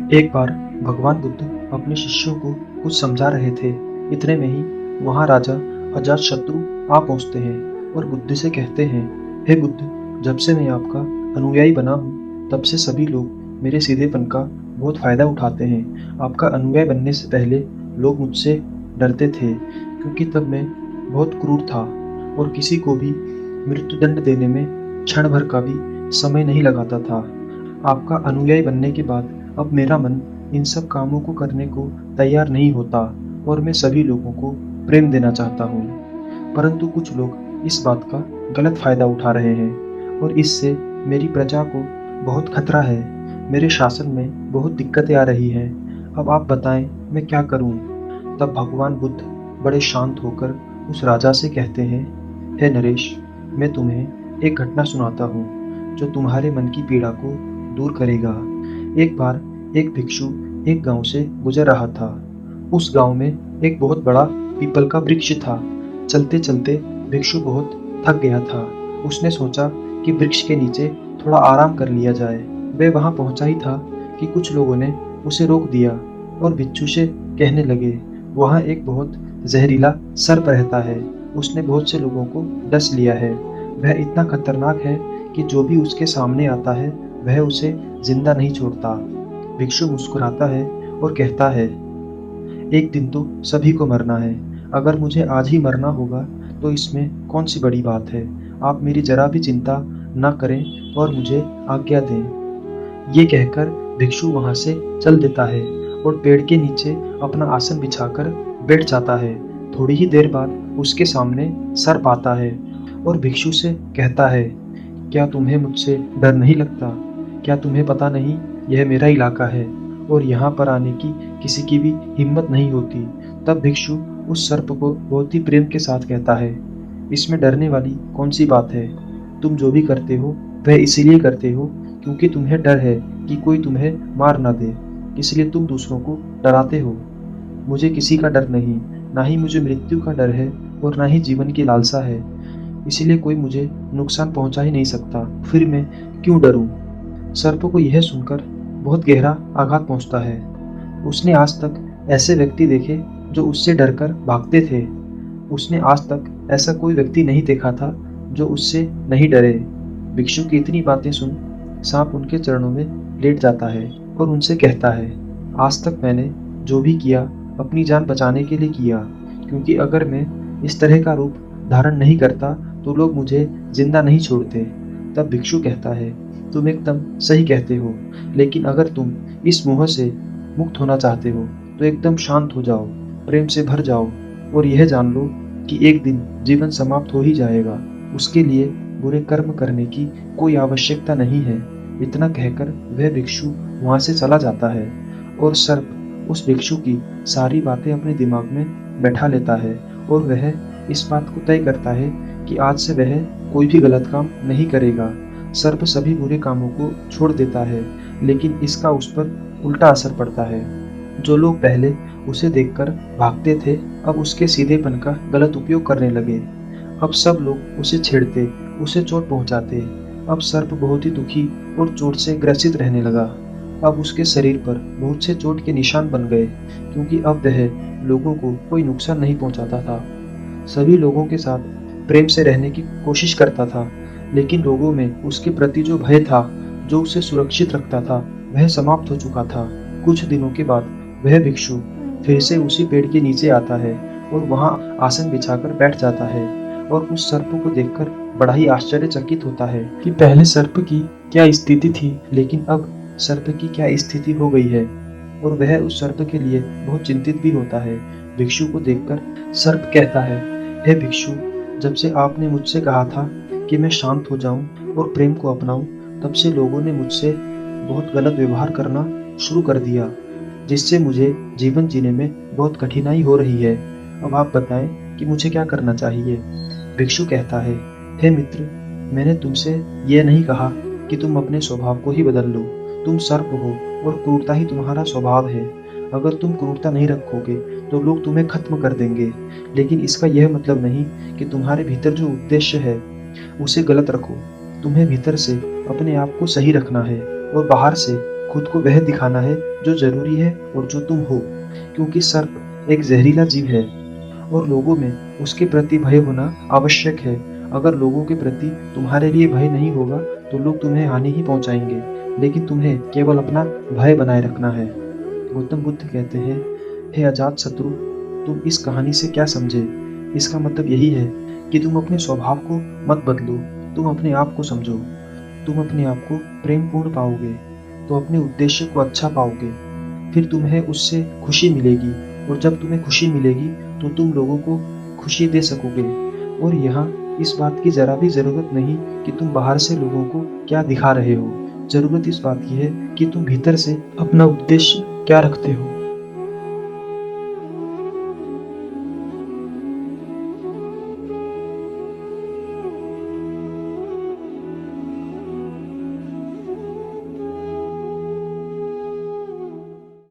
एक बार भगवान बुद्ध अपने शिष्यों को कुछ समझा रहे थे। इतने में ही वहाँ राजा अजातशत्रु आ पहुँचते हैं और बुद्ध से कहते हैं, हे बुद्ध, जब से मैं आपका अनुयायी बना हूँ तब से सभी लोग मेरे सीधेपन का बहुत फायदा उठाते हैं। आपका अनुयायी बनने से पहले लोग मुझसे डरते थे क्योंकि तब मैं बहुत क्रूर था और किसी को भी मृत्युदंड देने में क्षण भर का भी समय नहीं लगाता था। आपका अनुयायी बनने के बाद अब मेरा मन इन सब कामों को करने को तैयार नहीं होता और मैं सभी लोगों को प्रेम देना चाहता हूँ। परंतु कुछ लोग इस बात का गलत फायदा उठा रहे हैं और इससे मेरी प्रजा को बहुत खतरा है। मेरे शासन में बहुत दिक्कतें आ रही हैं। अब आप बताएं मैं क्या करूं? तब भगवान बुद्ध बड़े शांत होकर उस राजा से कहते हैं, हे नरेश, मैं तुम्हें एक घटना सुनाता हूँ जो तुम्हारे मन की पीड़ा को दूर करेगा। एक बार एक भिक्षु एक गांव से गुजर रहा था। उस गांव में एक बहुत बड़ा पीपल का वृक्ष था। चलते चलते भिक्षु बहुत थक गया था। उसने सोचा कि वृक्ष के नीचे थोड़ा आराम कर लिया जाए। वह वहां पहुंचा ही था कि कुछ लोगों ने उसे रोक दिया और भिक्षु से कहने लगे, वहां एक बहुत जहरीला सर्प रहता है। उसने बहुत से लोगों को डस लिया है। वह इतना खतरनाक है कि जो भी उसके सामने आता है वह उसे जिंदा नहीं छोड़ता। भिक्षु मुस्कुराता है और कहता है, एक दिन तो सभी को मरना है। अगर मुझे आज ही मरना होगा तो इसमें कौन सी बड़ी बात है। आप मेरी जरा भी चिंता न करें और मुझे आज्ञा दें। ये कहकर भिक्षु वहां से चल देता है और पेड़ के नीचे अपना आसन बिछाकर बैठ जाता है। थोड़ी ही देर बाद उसके सामने सर्प आता है और भिक्षु से कहता है, क्या तुम्हें मुझसे डर नहीं लगता? क्या तुम्हें पता नहीं यह मेरा इलाका है और यहाँ पर आने की किसी की भी हिम्मत नहीं होती? तब भिक्षु उस सर्प को बहुत ही प्रेम के साथ कहता है, इसमें डरने वाली कौन सी बात है? तुम जो भी करते हो वह इसीलिए करते हो क्योंकि तुम्हें डर है कि कोई तुम्हें मार ना दे, इसलिए तुम दूसरों को डराते हो। मुझे किसी का डर नहीं, ना ही मुझे मृत्यु का डर है और ना ही जीवन की लालसा है। इसीलिए कोई मुझे नुकसान पहुंचा ही नहीं सकता, फिर मैं क्यों डरूं? सर्प को यह सुनकर बहुत गहरा आघात पहुंचता है। उसने आज तक ऐसे व्यक्ति देखे जो उससे डरकर भागते थे। उसने आज तक ऐसा कोई व्यक्ति नहीं देखा था जो उससे नहीं डरे। भिक्षु की इतनी बातें सुन सांप उनके चरणों में लेट जाता है और उनसे कहता है, आज तक मैंने जो भी किया अपनी जान बचाने के लिए किया, क्योंकि अगर मैं इस तरह का रूप धारण नहीं करता तो लोग मुझे जिंदा नहीं छोड़ते। तब भिक्षु कहता है, तुम एकदम सही कहते हो, लेकिन अगर तुम इस मोह से मुक्त होना चाहते हो तो एकदम शांत हो जाओ, प्रेम से भर जाओ और यह जान लो कि एक दिन जीवन समाप्त हो ही जाएगा। उसके लिए बुरे कर्म करने की कोई आवश्यकता नहीं है। इतना कहकर वह भिक्षु वहां से चला जाता है और सर्प उस भिक्षु की सारी बातें अपने दिमाग में बैठा लेता है और वह इस बात को तय करता है कि आज से वह कोई भी गलत काम नहीं करेगा। सर्प सभी बुरे कामों को छोड़ देता है, लेकिन इसका उस पर उल्टा असर पड़ता है। जो लोग पहले उसे देखकर भागते थे अब उसके सीधेपन का गलत उपयोग करने लगे। अब सब लोग उसे छेड़ते, उसे चोट पहुंचाते। अब सर्प बहुत ही दुखी और चोट से ग्रसित रहने लगा। अब उसके शरीर पर बहुत से चोट के निशान बन गए, क्योंकि अब वह लोगों को कोई नुकसान नहीं पहुंचाता था। सभी लोगों के साथ प्रेम से रहने की कोशिश करता था, लेकिन लोगों में उसके प्रति जो भय था, जो उसे सुरक्षित रखता था, वह समाप्त हो चुका था। कुछ दिनों के बाद वह भिक्षु फिर से उसी पेड़ के नीचे आता है और वहां आसन बिछाकर बैठ जाता है और उस सर्प को देखकर बड़ा ही आश्चर्यचकित होता है कि पहले सर्प की क्या स्थिति थी, लेकिन अब सर्प की क्या स्थिति हो गई है। और वह उस सर्प के लिए बहुत चिंतित भी होता है। भिक्षु को देखकर सर्प कहता है, हे भिक्षु, जब से आपने मुझसे कहा था कि मैं शांत हो जाऊं और प्रेम को अपनाऊं, तब से लोगों ने मुझसे बहुत गलत व्यवहार करना शुरू कर दिया, जिससे मुझे जीवन जीने में बहुत कठिनाई हो रही है। अब आप बताएं कि मुझे क्या करना चाहिए? भिक्षु कहता है, हे मित्र, मैंने तुमसे यह नहीं कहा कि तुम अपने स्वभाव को ही बदल लो। तुम सर्प हो और क्रूरता ही तुम्हारा स्वभाव है। अगर तुम क्रूरता नहीं रखोगे तो लोग तुम्हें खत्म कर देंगे, लेकिन इसका यह मतलब नहीं कि तुम्हारे भीतर जो उद्देश्य है उसे गलत रखो। तुम्हें भीतर से अपने आप को सही रखना है और बाहर से खुद को वह दिखाना है जो जरूरी है और जो तुम हो, क्योंकि सर्प एक जहरीला जीव है और लोगों में उसके प्रति भय होना आवश्यक है। अगर लोगों के प्रति तुम्हारे लिए भय नहीं होगा तो लोग तुम्हें हानि ही पहुंचाएंगे, लेकिन तुम्हें केवल अपना भय बनाए रखना है। गौतम बुद्ध कहते हैं, हे अजात शत्रु, तुम इस कहानी से क्या समझे? इसका मतलब यही है कि तुम अपने स्वभाव को मत बदलो, तुम अपने आप को समझो। तुम अपने आप को प्रेमपूर्ण पाओगे तो अपने उद्देश्य को अच्छा पाओगे, फिर तुम्हें उससे खुशी मिलेगी, और जब तुम्हें खुशी मिलेगी तो तुम लोगों को खुशी दे सकोगे। और यहाँ इस बात की जरा भी जरूरत नहीं कि तुम बाहर से लोगों को क्या दिखा रहे हो, जरूरत इस बात की है कि तुम भीतर से अपना उद्देश्य क्या रखते हो।